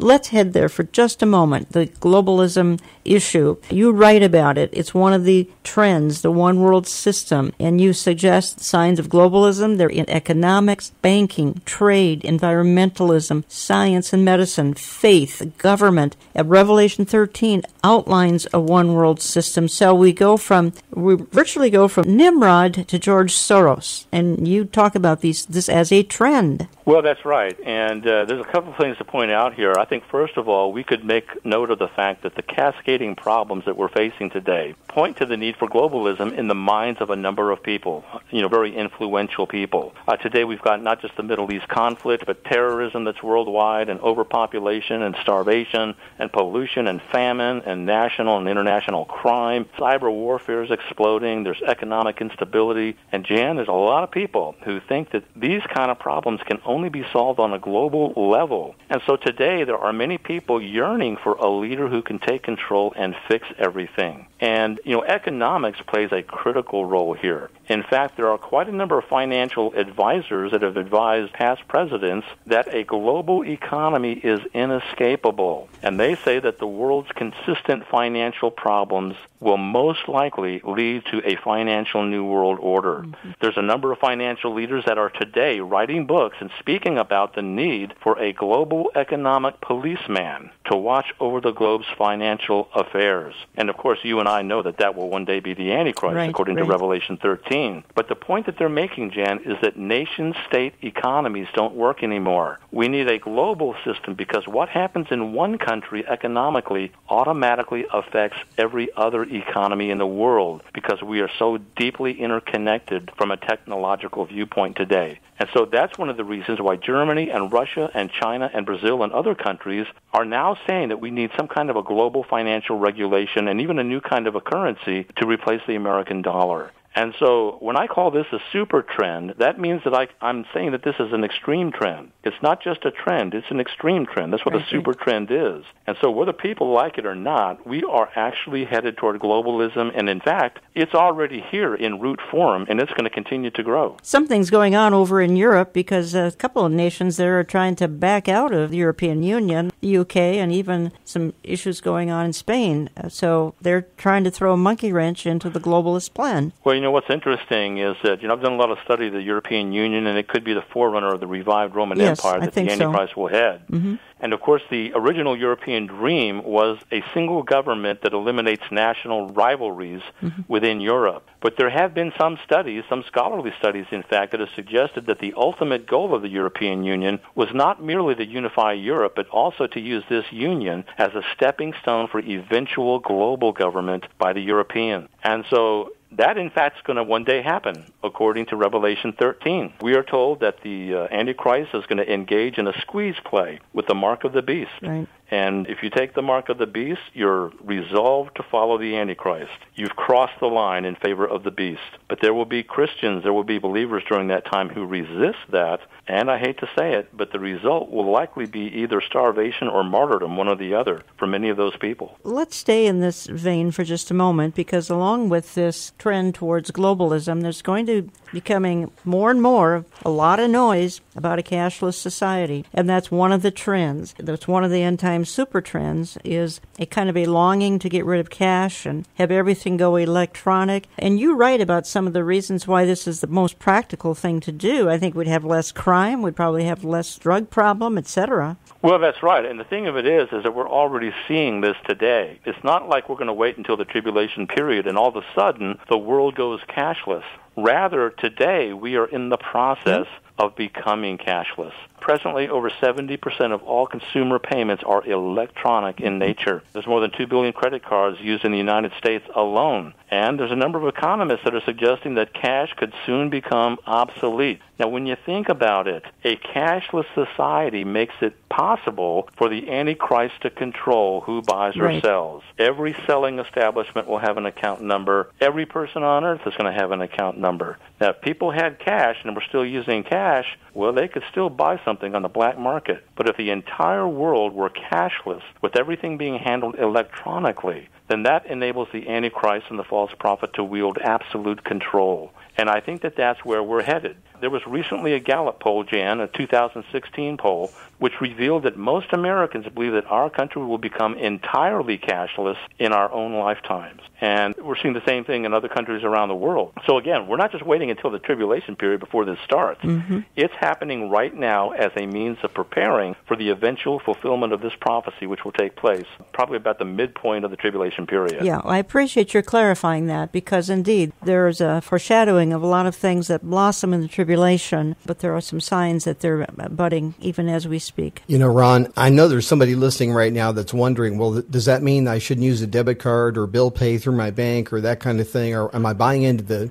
let's head there for just a moment. The globalism issue. You write about it. It's one of the trends, the one world system, and you suggest signs of globalism. They're in economics, banking, trade, environmentalism, science and medicine, faith, government. Revelation 13 outlines a one world system. So we virtually go from Nimrod to George Soros, and you talk about this as a trend. Well, that's right, and there's a couple of things to point out here. I think, first of all, we could make note of the fact that the cascading problems that we're facing today point to the need for globalism in the minds of a number of people, very influential people. Today we've got not just the Middle East conflict, but terrorism that's worldwide, and overpopulation and starvation and pollution and famine and national and international crime. Cyber warfare is exploding. There's economic instability. And, Jan, there's a lot of people who think that these kind of problems can only be solved on a global level. And so today there are many people yearning for a leader who can take control and fix everything. And, economics plays a critical role here. In fact, there are quite a number of financial advisors that have advised past presidents that a global economy is inescapable. And they say that the world's consistent financial problems will most likely lead to a financial new world order. Mm-hmm. There's a number of financial leaders that are today writing books and speaking about the need for a global economic policeman to watch over the globe's financial affairs. And, of course, you and I know that will one day be the Antichrist, according to Revelation 13. But the point that they're making, Jan, is that nation-state economies don't work anymore. We need a global system because what happens in one country economically automatically affects every other economy in the world because we are so deeply interconnected from a technological viewpoint today. And so that's one of the reasons why Germany and Russia and China and Brazil and other countries are now saying that we need some kind of a global financial regulation and even a new kind of a currency to replace the American dollar. And so when I call this a super trend, that means that I'm saying that this is an extreme trend. It's not just a trend, it's an extreme trend. That's what a super trend is. And so whether people like it or not, we are actually headed toward globalism. And in fact, it's already here in root form, and it's going to continue to grow. Something's going on over in Europe because a couple of nations there are trying to back out of the European Union, the UK, and even some issues going on in Spain. So they're trying to throw a monkey wrench into the globalist plan. Well, what's interesting is that, I've done a lot of study of the European Union, and it could be the forerunner of the revived Roman Empire that the Antichrist will head. Mm-hmm. And, of course, the original European dream was a single government that eliminates national rivalries within Europe. But there have been some studies, some scholarly studies, in fact, that have suggested that the ultimate goal of the European Union was not merely to unify Europe, but also to use this union as a stepping stone for eventual global government by the Europeans. And so that, in fact, is going to one day happen, according to Revelation 13. We are told that the Antichrist is going to engage in a squeeze play with the mark of the beast. Right. And if you take the mark of the beast, you're resolved to follow the Antichrist. You've crossed the line in favor of the beast. But there will be Christians, there will be believers during that time who resist that, and I hate to say it, but the result will likely be either starvation or martyrdom, one or the other, for many of those people. Let's stay in this vein for just a moment, because along with this trend towards globalism, there's going to be becoming more and more a lot of noise about a cashless society. And that's one of the trends. That's one of the end-time super trends, is a kind of a longing to get rid of cash and have everything go electronic. And you write about some of the reasons why this is the most practical thing to do. I think we'd have less crime, we'd probably have less drug problem, etc. Well, that's right. And the thing of it is that we're already seeing this today. It's not like we're going to wait until the tribulation period and all of a sudden the world goes cashless. Rather, today we are in the process of becoming cashless. Presently, over 70% of all consumer payments are electronic in nature. There's more than 2 billion credit cards used in the United States alone. And there's a number of economists that are suggesting that cash could soon become obsolete. Now, when you think about it, a cashless society makes it possible for the Antichrist to control who buys or sells. Every selling establishment will have an account number. Every person on earth is going to have an account number. Now, if people had cash and were still using cash, well, they could still buy something on the black market. But if the entire world were cashless, with everything being handled electronically, then that enables the Antichrist and the false prophet to wield absolute control. And I think that that's where we're headed. there was recently a Gallup poll, Jan, a 2016 poll, which revealed that most Americans believe that our country will become entirely cashless in our own lifetimes. And we're seeing the same thing in other countries around the world. So again, we're not just waiting until the tribulation period before this starts. Mm-hmm. It's happening right now as a means of preparing for the eventual fulfillment of this prophecy, which will take place probably about the midpoint of the tribulation period. Yeah, I appreciate your clarifying that, because indeed there's a foreshadowing of a lot of things that blossom in the tribulation, but there are some signs that they're budding even as we speak. You know, Ron, I know there's somebody listening right now that's wondering, well, does that mean I shouldn't use a debit card or bill pay through my bank or that kind of thing? Or am I buying into the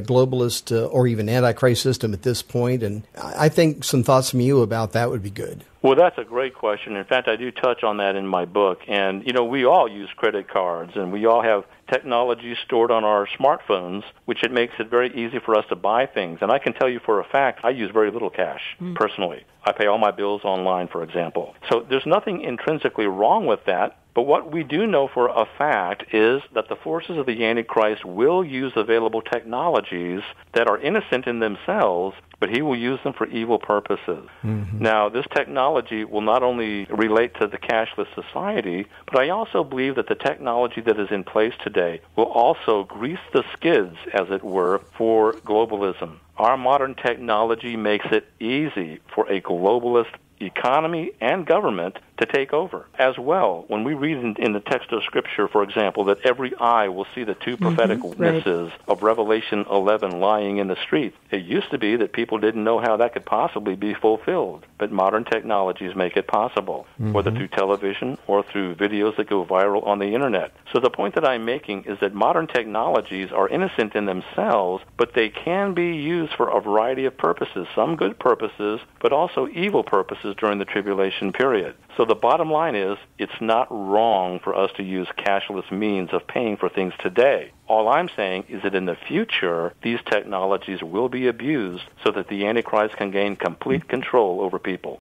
globalist or even Antichrist system at this point? And I think some thoughts from you about that would be good. Well, that's a great question. In fact, I do touch on that in my book. And, you know, we all use credit cards, and we all have technology stored on our smartphones, which it makes it very easy for us to buy things. And I can tell you for a fact, I use very little cash, personally. I pay all my bills online, for example. So there's nothing intrinsically wrong with that. But what we do know for a fact is that the forces of the Antichrist will use available technologies that are innocent in themselves, but he will use them for evil purposes. Mm-hmm. Now, this technology will not only relate to the cashless society, but I also believe that the technology that is in place today will also grease the skids, as it were, for globalism. Our modern technology makes it easy for a globalist economy and government to take over. As well, when we read in the text of Scripture, for example, that every eye will see the two prophetic witnesses of Revelation 11 lying in the street, it used to be that people didn't know how that could possibly be fulfilled. But modern technologies make it possible, whether through television or through videos that go viral on the Internet. So the point that I'm making is that modern technologies are innocent in themselves, but they can be used for a variety of purposes, some good purposes, but also evil purposes during the tribulation period. So the bottom line is, it's not wrong for us to use cashless means of paying for things today. All I'm saying is that in the future, these technologies will be abused so that the Antichrist can gain complete control over people.